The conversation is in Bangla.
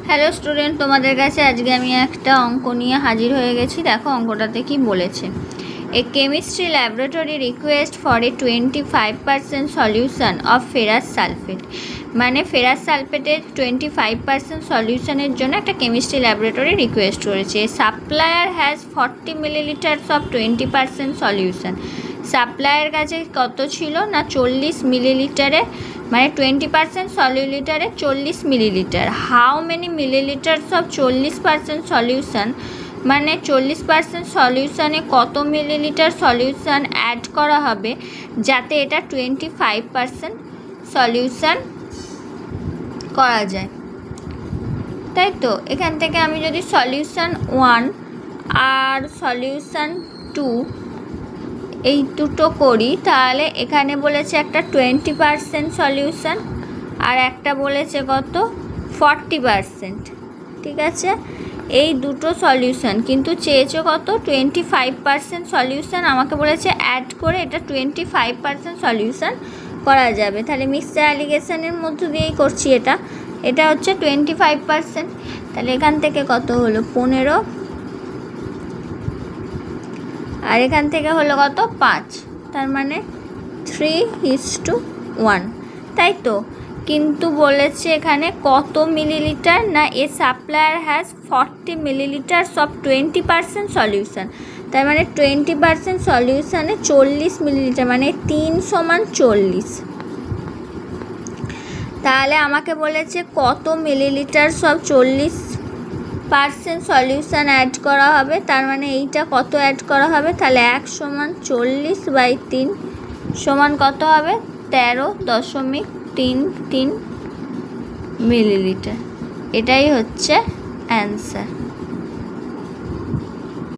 হ্যালো স্টুডেন্ট, তোমাদের কাছে আজকে আমি একটা অঙ্ক নিয়ে হাজির হয়ে গেছি। দেখো অঙ্কটাতে কি বলেছে। A chemistry laboratory request for a 25% solution of ferrous sulphate. মানে ফেরাস সালফেটের 25% সলিউশনের জন্য একটা কেমিস্ট্রি ল্যাবরেটরি রিকোয়েস্ট করেছে। Supplier has 40 millilitres of 20% solution. Supplier কাছে কত ছিল না 40 মিলিলিটারে, মানে 20% সলিউলিটারে 40 millilitre. How many millilitres of 40% solution, মানে 40% সলিউশনে কত মিলিলিটার সলিউশন অ্যাড করা হবে যাতে এটা 25% সলিউশন করা যায়, তাই তো। এখান থেকে আমি যদি সলিউশন 1 আর সলিউশন 2 এই দুটো করি, তাহলে এখানে বলেছে একটা 20% সলিউশন আর একটা বলেছে কত 40%। ঠিক আছে, এই দুটো সলিউশন কিন্তু চেয়েছে কত 25% সলিউশন। আমাকে বলেছে অ্যাড করে এটা 25% সলিউশন করা যাবে। তাহলে মিক্সচার অ্যালিগেশনের মধ্য দিয়েই করছি। এটা হচ্ছে 25%। তাহলে এখান থেকে কত হলো 15, আর এখান থেকে হলো কত 5, তার মানে 3:1, তাই তো। কিন্তু বলেছে এখানে কত মিলিলিটার, না এ supplier has 40 millilitres of 20% solution. তার মানে 20% সলিউশনে 40 মিলিলিটার, মানে 3=40। তাহলে আমাকে বলেছে কত মিলিলিটার সব 40% সলিউশন অ্যাড করা হবে। তার মানে এইটা কত অ্যাড করা হবে, তাহলে 1=40/3 সমান কত হবে 13.33 মিলিলিটার। এটাই হচ্ছে অ্যান্সার।